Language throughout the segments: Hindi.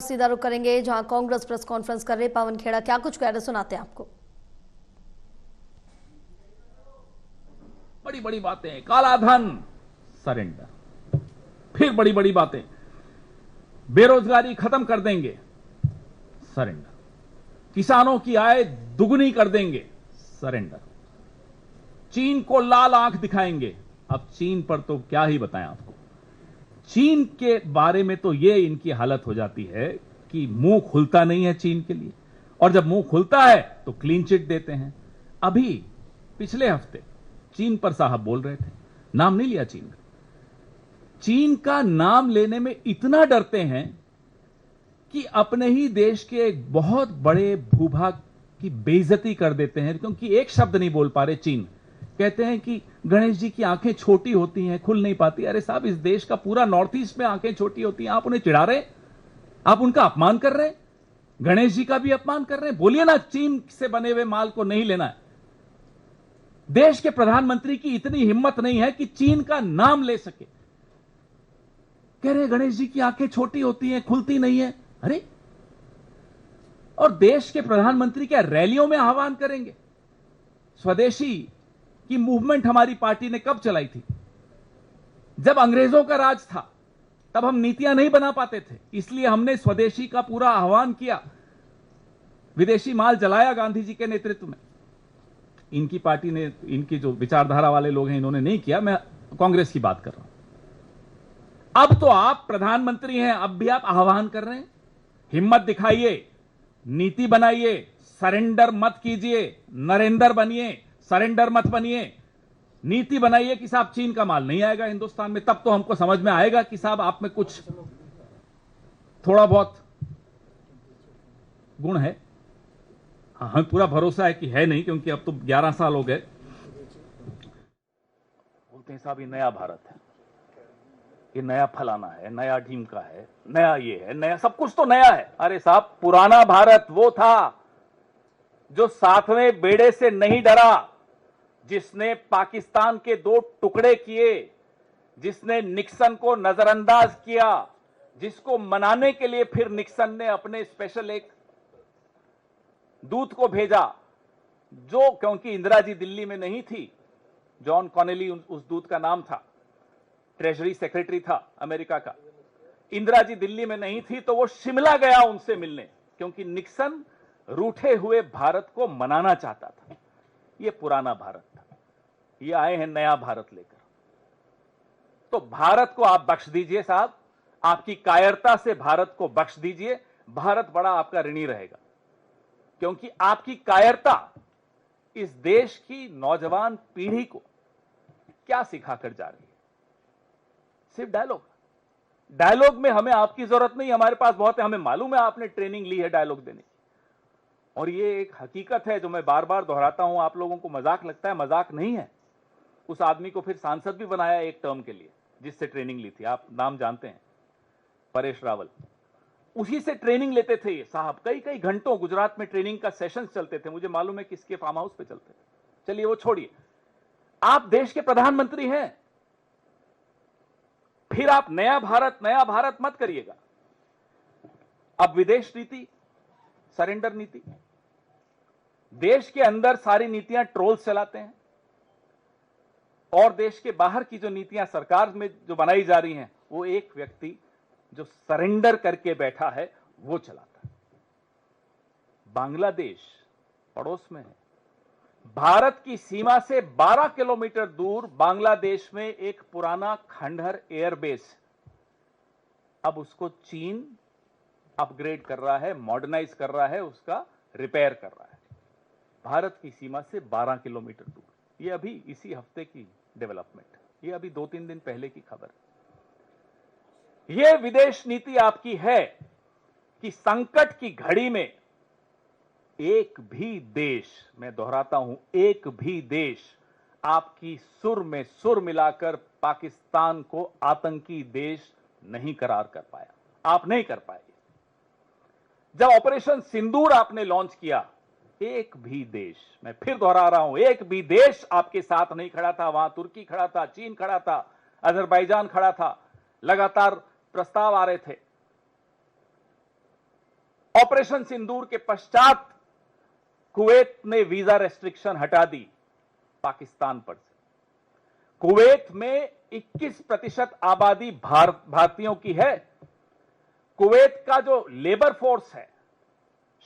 सीधा रुख करेंगे जहां कांग्रेस प्रेस कॉन्फ्रेंस कर रही। पवन खेड़ा क्या कुछ कह रहे, सुनाते हैं आपको। बड़ी बड़ी बातें, काला धन सरेंडर, फिर बड़ी बड़ी बातें, बेरोजगारी खत्म कर देंगे सरेंडर, किसानों की आय दुगनी कर देंगे सरेंडर, चीन को लाल आंख दिखाएंगे। अब चीन पर तो क्या ही बताएं आपको। चीन के बारे में तो ये इनकी हालत हो जाती है कि मुंह खुलता नहीं है चीन के लिए, और जब मुंह खुलता है तो क्लीन चिट देते हैं। अभी पिछले हफ्ते चीन पर साहब बोल रहे थे, नाम नहीं लिया चीन का। चीन का नाम लेने में इतना डरते हैं कि अपने ही देश के एक बहुत बड़े भूभाग की बेइज्जती कर देते हैं, क्योंकि एक शब्द नहीं बोल पा रहे चीन। कहते हैं कि गणेश जी की आंखें छोटी होती हैं, खुल नहीं पाती। अरे साहब, इस देश का पूरा नॉर्थ ईस्ट में आंखें छोटी होती हैं, आप उन्हें चिढ़ा रहे, आप उनका अपमान कर रहे हैं, गणेश जी का भी अपमान कर रहे हैं। बोलिए ना, चीन से बने हुए माल को नहीं लेना है। देश के प्रधानमंत्री की इतनी हिम्मत नहीं है कि चीन का नाम ले सके। कह रहे गणेश जी की आंखें छोटी होती हैं, खुलती नहीं है। अरे, और देश के प्रधानमंत्री क्या रैलियों में आह्वान करेंगे? स्वदेशी की मूवमेंट हमारी पार्टी ने कब चलाई थी? जब अंग्रेजों का राज था, तब हम नीतियां नहीं बना पाते थे, इसलिए हमने स्वदेशी का पूरा आह्वान किया, विदेशी माल जलाया गांधी जी के नेतृत्व में। इनकी पार्टी ने, इनकी जो विचारधारा वाले लोग हैं, इन्होंने नहीं किया। मैं कांग्रेस की बात कर रहा हूं। अब तो आप प्रधानमंत्री हैं, अब भी आप आह्वान कर रहे हैं। हिम्मत दिखाइए, नीति बनाइए, सरेंडर मत कीजिए। नरेंद्र बनिए, सरेंडर मत बनिए। नीति बनाइए कि साहब चीन का माल नहीं आएगा हिंदुस्तान में, तब तो हमको समझ में आएगा कि साहब आप में कुछ थोड़ा बहुत गुण है। हाँ, हमें पूरा भरोसा है कि है नहीं, क्योंकि अब तो 11 साल हो गए। बोलते हैं साहब ये नया भारत है, ये नया फलाना है, नया ढीमका है, नया ये है, नया सब कुछ तो नया है। अरे साहब, पुराना भारत वो था जो सातवें बेड़े से नहीं डरा, जिसने पाकिस्तान के 2 टुकड़े किए, जिसने निक्सन को नजरअंदाज किया, जिसको मनाने के लिए फिर निक्सन ने अपने स्पेशल एक दूत को भेजा, जो, क्योंकि इंदिरा जी दिल्ली में नहीं थी, जॉन कॉनेली उस दूत का नाम था, ट्रेजरी सेक्रेटरी था अमेरिका का। इंदिरा जी दिल्ली में नहीं थी तो वो शिमला गया उनसे मिलने, क्योंकि निक्सन रूठे हुए भारत को मनाना चाहता था। ये पुराना भारत था, ये आए हैं नया भारत लेकर। तो भारत को आप बख्श दीजिए साहब, आपकी कायरता से भारत को बख्श दीजिए। भारत बड़ा आपका ऋणी रहेगा, क्योंकि आपकी कायरता इस देश की नौजवान पीढ़ी को क्या सिखाकर जा रही है? सिर्फ डायलॉग में हमें आपकी जरूरत नहीं, हमारे पास बहुत है। हमें मालूम है आपने ट्रेनिंग ली है डायलॉग देने की, और ये एक हकीकत है जो मैं बार बार दोहराता हूं। आप लोगों को मजाक लगता है, मजाक नहीं है। उस आदमी को फिर सांसद भी बनाया एक टर्म के लिए, जिससे ट्रेनिंग ली थी, आप नाम जानते हैं, परेश रावल। उसी से ट्रेनिंग लेते थे ये साहब, कई कई घंटों गुजरात में ट्रेनिंग का सेशंस चलते थे। मुझे मालूम है किसके फार्म हाउस पे चलते थे। चलिए वो छोड़िए, आप देश के प्रधानमंत्री हैं, फिर आप नया भारत मत करिएगा। अब विदेश नीति, सरेंडर नीति, देश के अंदर सारी नीतियां ट्रोल्स चलाते हैं, और देश के बाहर की जो नीतियां सरकार में जो बनाई जा रही हैं, वो एक व्यक्ति जो सरेंडर करके बैठा है वो चलाता है। बांग्लादेश पड़ोस में है, भारत की सीमा से 12 किलोमीटर दूर बांग्लादेश में एक पुराना खंडहर एयरबेस, अब उसको चीन अपग्रेड कर रहा है, मॉडर्नाइज कर रहा है, उसका रिपेयर कर रहा है, भारत की सीमा से 12 किलोमीटर दूर। ये अभी इसी हफ्ते की डेवलपमेंट, ये अभी 2-3 दिन पहले की खबर। ये विदेश नीति आपकी है कि संकट की घड़ी में एक भी देश, मैं दोहराता हूं, एक भी देश आपकी सुर में सुर मिलाकर पाकिस्तान को आतंकी देश नहीं करार कर पाया। आप नहीं कर पाए। जब ऑपरेशन सिंदूर आपने लॉन्च किया, एक भी देश, मैं फिर दोहरा रहा हूं, एक भी देश आपके साथ नहीं खड़ा था। वहां तुर्की खड़ा था, चीन खड़ा था, अजरबैजान खड़ा था, लगातार प्रस्ताव आ रहे थे। ऑपरेशन सिंदूर के पश्चात कुवैत ने वीजा रेस्ट्रिक्शन हटा दी पाकिस्तान पर से। कुवैत में 21% आबादी भारतीयों की है। कुवैत का जो लेबर फोर्स है,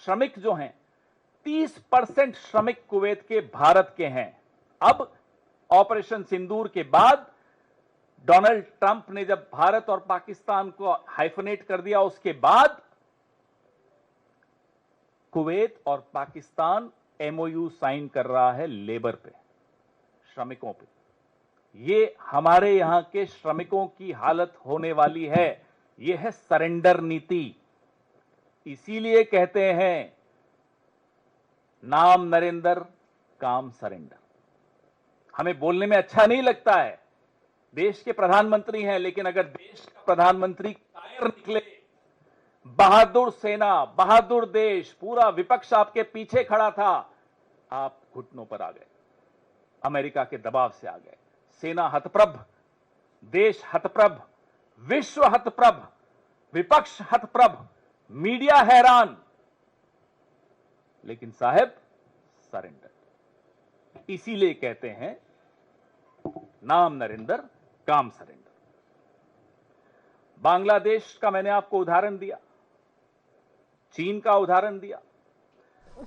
श्रमिक जो हैं, 30% श्रमिक कुवैत के भारत के हैं। अब ऑपरेशन सिंदूर के बाद डोनाल्ड ट्रंप ने जब भारत और पाकिस्तान को हाइफनेट कर दिया, उसके बाद कुवैत और पाकिस्तान एमओयू साइन कर रहा है लेबर पे, श्रमिकों पे। ये हमारे यहां के श्रमिकों की हालत होने वाली है। यह है सरेंडर नीति। इसीलिए कहते हैं नाम नरेंद्र, काम सरेंडर। हमें बोलने में अच्छा नहीं लगता है, देश के प्रधानमंत्री हैं, लेकिन अगर देश का प्रधानमंत्री कायर निकले, बहादुर सेना, बहादुर देश, पूरा विपक्ष आपके पीछे खड़ा था, आप घुटनों पर आ गए, अमेरिका के दबाव से आ गए। सेना हतप्रभ, देश हतप्रभ, विश्व हतप्रभ, विपक्ष हतप्रभ, मीडिया हैरान, लेकिन साहब सरेंडर। इसीलिए कहते हैं नाम नरेंद्र, काम सरेंडर। बांग्लादेश का मैंने आपको उदाहरण दिया, चीन का उदाहरण दिया।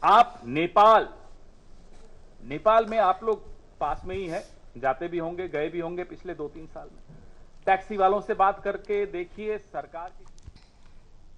आप नेपाल में आप लोग पास में ही है, जाते भी होंगे, गए भी होंगे पिछले 2-3 साल में। टैक्सी वालों से बात करके देखिए, सरकार की